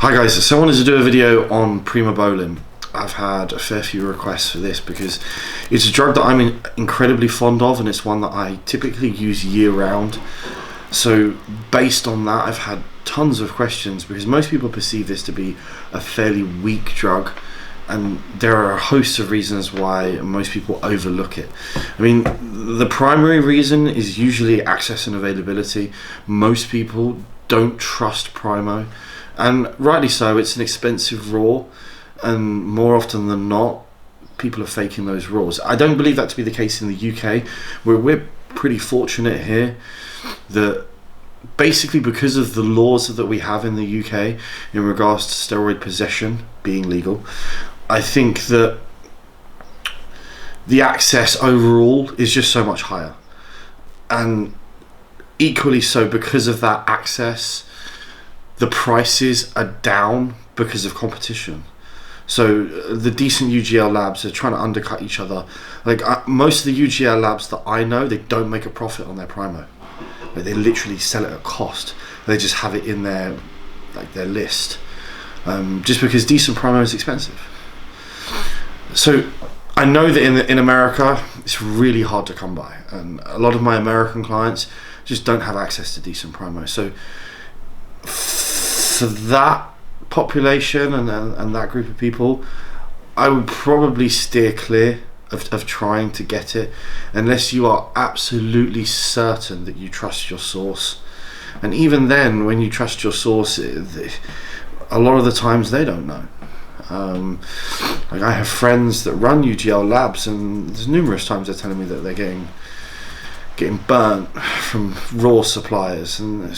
Hi guys, so I wanted to do a video on Primo. I've had a fair few requests for this because it's a drug that I'm incredibly fond of, and it's one that I typically use year round. So based on that, I've had tons of questions because most people perceive this to be a fairly weak drug, and there are a host of reasons why most people overlook it. I mean, the primary reason is usually access and availability. Most people don't trust Primo, and rightly so. It's an expensive raw, and more often than not, people are faking those raws. I don't believe that to be the case in the UK, where we're pretty fortunate here that basically because of the laws that we have in the UK in regards to steroid possession being legal, I think that the access overall is just so much higher, and equally so because of that access, the prices are down because of competition. So the decent UGL labs are trying to undercut each other. Like most of the UGL labs that I know, they don't make a profit on their Primo. Like, they literally sell it at cost. They just have it in their list, just because decent Primo is expensive. So I know that in America it's really hard to come by, and a lot of my American clients just don't have access to decent Primo. So for that population and that group of people, I would probably steer clear of trying to get it unless you are absolutely certain that you trust your source. And even then, when you trust your source, a lot of the times they don't know. Like I have friends that run UGL labs, and there's numerous times they're telling me that they're getting burnt from raw suppliers, and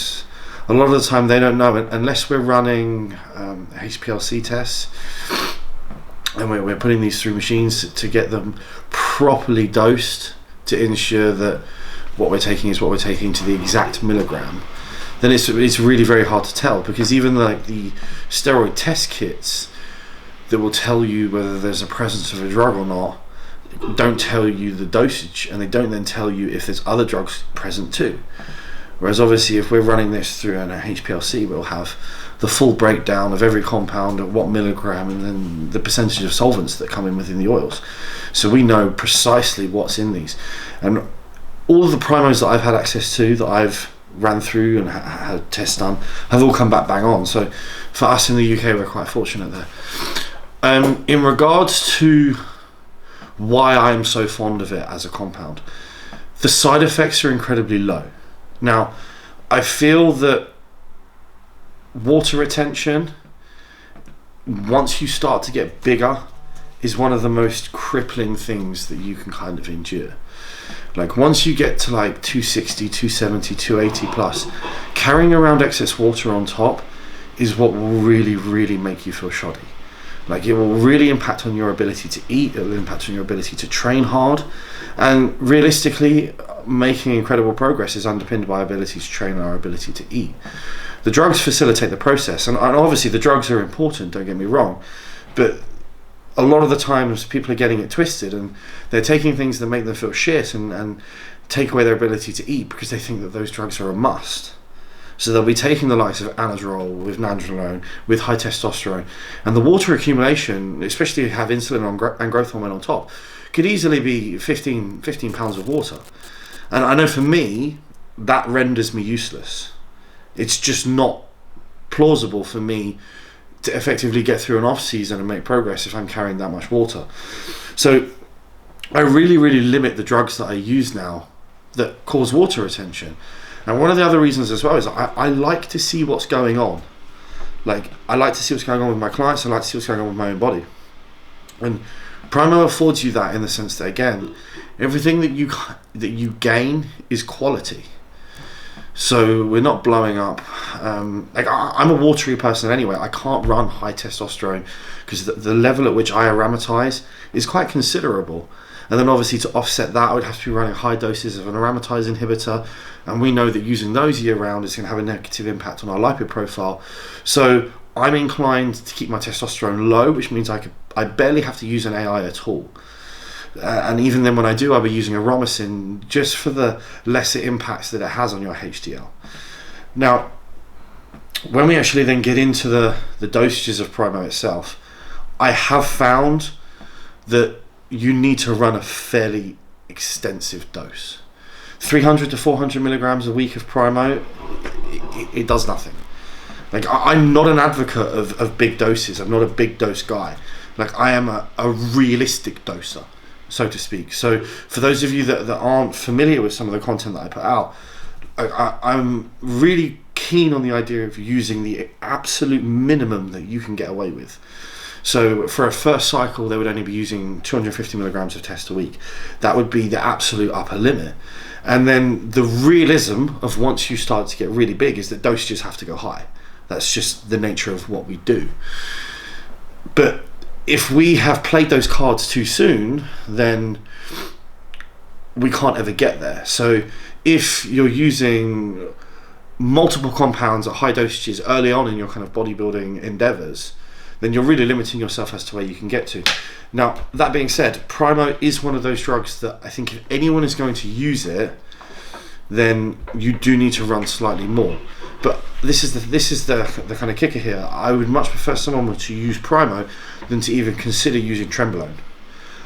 a lot of the time they don't know it unless we're running HPLC tests, and we're putting these through machines to get them properly dosed to ensure that what we're taking is what we're taking to the exact milligram. Then it's really very hard to tell, because even like the steroid test kits that will tell you whether there's a presence of a drug or not don't tell you the dosage, and they don't then tell you if there's other drugs present too. Whereas obviously if we're running this through an HPLC, we'll have the full breakdown of every compound at what milligram, and then the percentage of solvents that come in within the oils. So we know precisely what's in these. And all of the primos that I've had access to, that I've ran through and had tests done, have all come back bang on. So for us in the UK, we're quite fortunate there. In regards to why I'm so fond of it as a compound, the side effects are incredibly low. Now, I feel that water retention, once you start to get bigger, is one of the most crippling things that you can kind of endure. Like once you get to like 260, 270, 280 plus, carrying around excess water on top is what will really, really make you feel shoddy. Like it will really impact on your ability to eat, it will impact on your ability to train hard, and realistically, making incredible progress is underpinned by our ability to train and our ability to eat. The drugs facilitate the process, and obviously the drugs are important, don't get me wrong, but a lot of the times people are getting it twisted, and they're taking things that make them feel shit and take away their ability to eat because they think that those drugs are a must. So they'll be taking the likes of anadrol with nandrolone, with high testosterone, and the water accumulation, especially if you have insulin and growth hormone on top, could easily be 15 pounds of water. And I know for me, that renders me useless. It's just not plausible for me to effectively get through an off season and make progress if I'm carrying that much water. So I really, really limit the drugs that I use now that cause water retention. And one of the other reasons as well is I like to see what's going on. Like I like to see what's going on with my clients. I like to see what's going on with my own body. And Primo affords you that in the sense that, again, everything that you gain is quality. So we're not blowing up. Like I'm a watery person anyway. I can't run high testosterone because the level at which I aromatize is quite considerable. And then obviously to offset that, I would have to be running high doses of an aromatase inhibitor. And we know that using those year round is going to have a negative impact on our lipid profile. So I'm inclined to keep my testosterone low, which means I barely have to use an AI at all. And even then when I do, I'll be using aromasin just for the lesser impacts that it has on your HDL. Now, when we actually then get into the dosages of Primo itself, I have found that you need to run a fairly extensive dose. 300 to 400 milligrams a week of Primo, it does nothing. Like, I'm not an advocate of big doses. I'm not a big dose guy. Like, I am a realistic doser, so to speak. So for those of you that aren't familiar with some of the content that I put out, I'm really keen on the idea of using the absolute minimum that you can get away with. So for a first cycle, they would only be using 250 milligrams of test a week. That would be the absolute upper limit. And then the realism of once you start to get really big is that dosages have to go high. That's just the nature of what we do. But if we have played those cards too soon, then we can't ever get there. So if you're using multiple compounds at high dosages early on in your kind of bodybuilding endeavors, then you're really limiting yourself as to where you can get to. Now, that being said, Primo is one of those drugs that I think if anyone is going to use it, then you do need to run slightly more. But this is the kind of kicker here. I would much prefer someone to use Primo than to even consider using Trenbolone.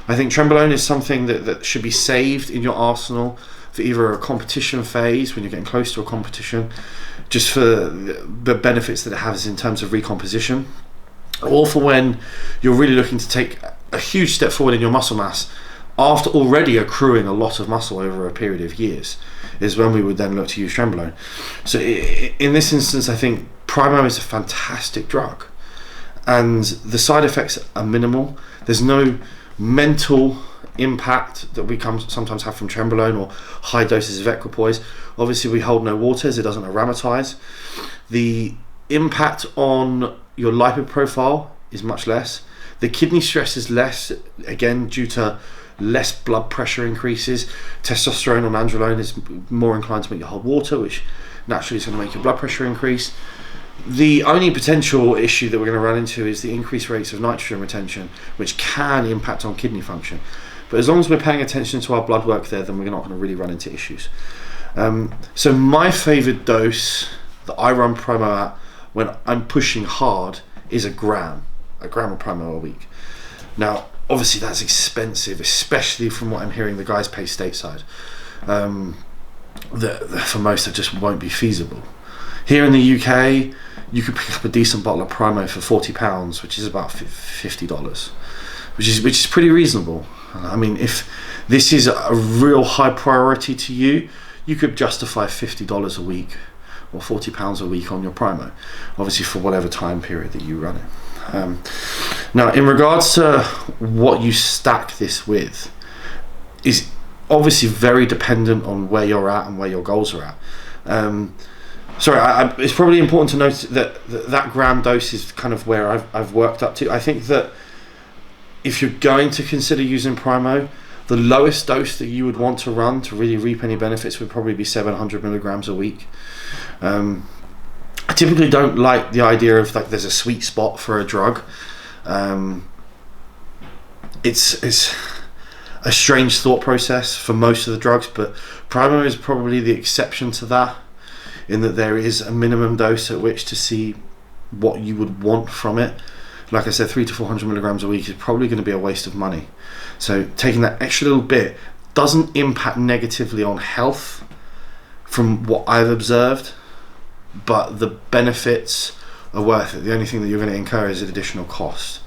I think Trenbolone is something that should be saved in your arsenal for either a competition phase, when you're getting close to a competition, just for the benefits that it has in terms of recomposition, or for when you're really looking to take a huge step forward in your muscle mass after already accruing a lot of muscle over a period of years, is when we would then look to use Trenbolone. So in this instance, I think Primo is a fantastic drug, and the side effects are minimal. There's no mental impact that we sometimes have from Trenbolone or high doses of equipoise. Obviously, we hold no waters, it doesn't aromatize. The impact on your lipid profile is much less. The kidney stress is less, again, due to less blood pressure increases. Testosterone or nandrolone is more inclined to make you hold water, which naturally is going to make your blood pressure increase. The only potential issue that we're going to run into is the increased rates of nitrogen retention, which can impact on kidney function. But as long as we're paying attention to our blood work there, then we're not going to really run into issues. So my favorite dose that I run Primo at when I'm pushing hard is a gram of Primo a week. Now, obviously that's expensive, especially from what I'm hearing the guys pay stateside. For most, it just won't be feasible. Here in the UK, you could pick up a decent bottle of Primo for £40, which is about $50, which is pretty reasonable. I mean, if this is a real high priority to you, you could justify $50 a week or £40 a week on your Primo, obviously for whatever time period that you run it. Now, in regards to what you stack this with, is obviously very dependent on where you're at and where your goals are at. It's probably important to note that gram dose is kind of where I've worked up to. I think that if you're going to consider using Primo, the lowest dose that you would want to run to really reap any benefits would probably be 700 milligrams a week. I typically don't like the idea of like there's a sweet spot for a drug. It's a strange thought process for most of the drugs, but Primo is probably the exception to that, in that there is a minimum dose at which to see what you would want from it. Like I said, 300 to 400 milligrams a week is probably going to be a waste of money. So taking that extra little bit doesn't impact negatively on health from what I've observed, but the benefits are worth it. The only thing that you're going to incur is an additional cost.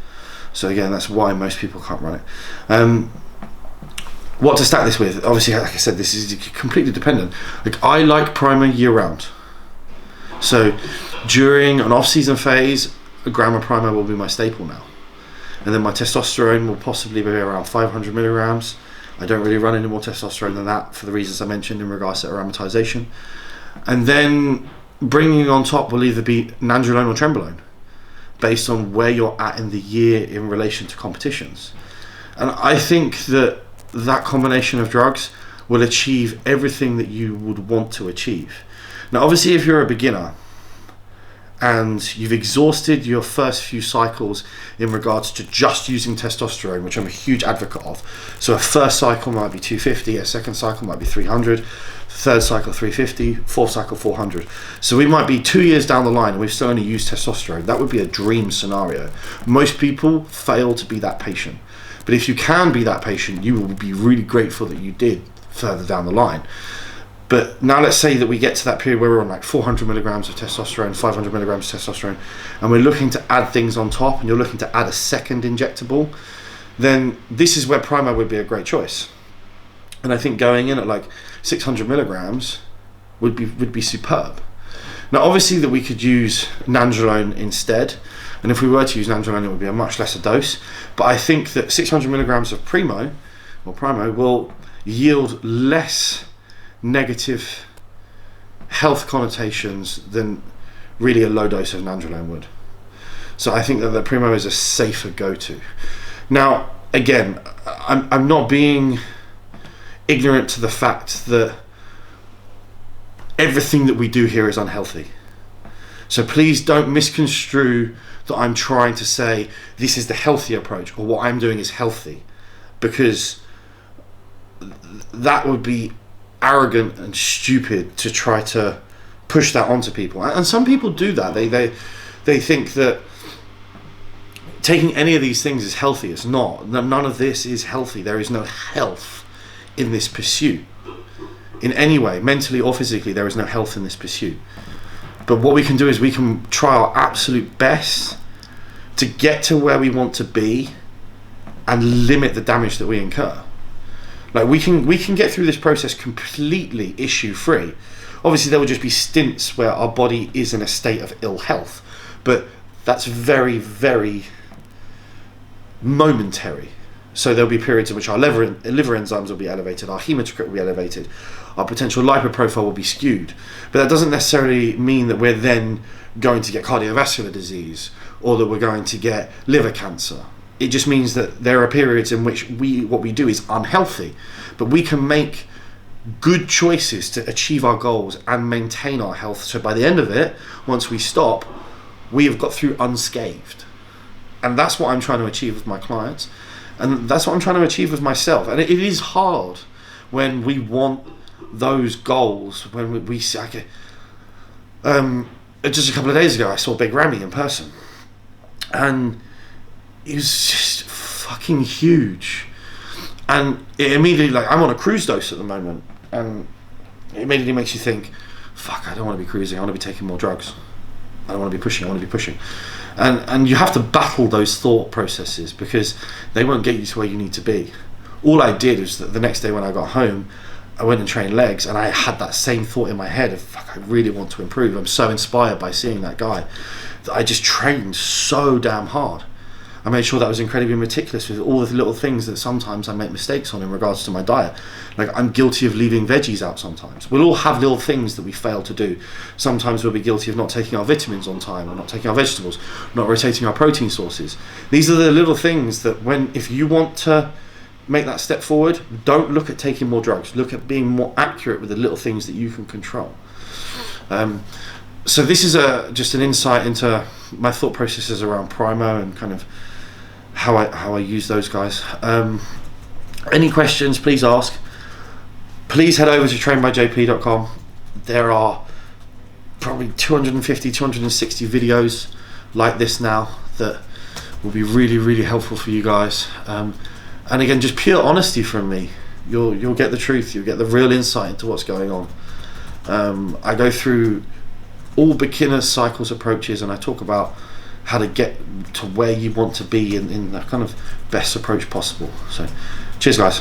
So again, that's why most people can't run it. What to stack this with? Obviously, like I said, this is completely dependent. Like, I like Primo year round. So during an off-season phase, a gram of Primo will be my staple now. And then my testosterone will possibly be around 500 milligrams. I don't really run any more testosterone than that for the reasons I mentioned in regards to aromatization. And then bringing on top will either be nandrolone or Trenbolone, based on where you're at in the year in relation to competitions. And I think that combination of drugs will achieve everything that you would want to achieve. Now, obviously, if you're a beginner and you've exhausted your first few cycles in regards to just using testosterone, which I'm a huge advocate of. So a first cycle might be 250, a second cycle might be 300, third cycle 350, fourth cycle 400. So we might be 2 years down the line and we've still only used testosterone. That would be a dream scenario. Most people fail to be that patient. But if you can be that patient, you will be really grateful that you did further down the line. But now let's say that we get to that period where we're on like 400 milligrams of testosterone, 500 milligrams of testosterone, and we're looking to add things on top, and you're looking to add a second injectable, then this is where Primo would be a great choice. And I think going in at like 600 milligrams would be superb. Now obviously that we could use nandrolone instead, and if we were to use nandrolone it would be a much lesser dose, but I think that 600 milligrams of Primo will yield less negative health connotations than really a low dose of nandrolone would. So I think that the Primo is a safer go-to. Now again, I'm not being ignorant to the fact that everything that we do here is unhealthy. So please don't misconstrue that I'm trying to say this is the healthy approach or what I'm doing is healthy, because that would be arrogant and stupid to try to push that onto people. And some people do that. They think that taking any of these things is healthy. It's not. None of this is healthy. There is no health in this pursuit in any way, mentally or physically. There is no health in this pursuit. But what we can do is we can try our absolute best to get to where we want to be and limit the damage that we incur. Like we can get through this process completely issue free. Obviously there will just be stints where our body is in a state of ill health, but that's very, very momentary. So there'll be periods in which our liver enzymes will be elevated, our hematocrit will be elevated, our potential lipid profile will be skewed. But that doesn't necessarily mean that we're then going to get cardiovascular disease or that we're going to get liver cancer. It just means that there are periods in which what we do is unhealthy, but we can make good choices to achieve our goals and maintain our health. So by the end of it, once we stop, we have got through unscathed. And that's what I'm trying to achieve with my clients. And that's what I'm trying to achieve with myself. And it is hard when we want those goals, when we see, just a couple of days ago, I saw Big Ramy in person. And it was just fucking huge. And it immediately, like, I'm on a cruise dose at the moment. And it immediately makes you think, fuck, I don't want to be cruising, I want to be taking more drugs. I don't want to be pushing, I want to be pushing. And you have to battle those thought processes because they won't get you to where you need to be. All I did was that the next day when I got home, I went and trained legs and I had that same thought in my head of, fuck, I really want to improve. I'm so inspired by seeing that guy that I just trained so damn hard. I made sure that I was incredibly meticulous with all the little things that sometimes I make mistakes on in regards to my diet. Like, I'm guilty of leaving veggies out sometimes. We'll all have little things that we fail to do. Sometimes we'll be guilty of not taking our vitamins on time, or not taking our vegetables, not rotating our protein sources. These are the little things that if you want to make that step forward, don't look at taking more drugs. Look at being more accurate with the little things that you can control. So this is just an insight into my thought processes around Primo and kind of how I use those guys. Any questions, please ask. Please head over to TrainedbyJP.com. There are probably 250, 260 videos like this now that will be really, really helpful for you guys. And again, just pure honesty from me. You'll get the truth. You'll get the real insight into what's going on. I go through all beginner cycles approaches, and I talk about how to get to where you want to be in the kind of best approach possible. So cheers guys.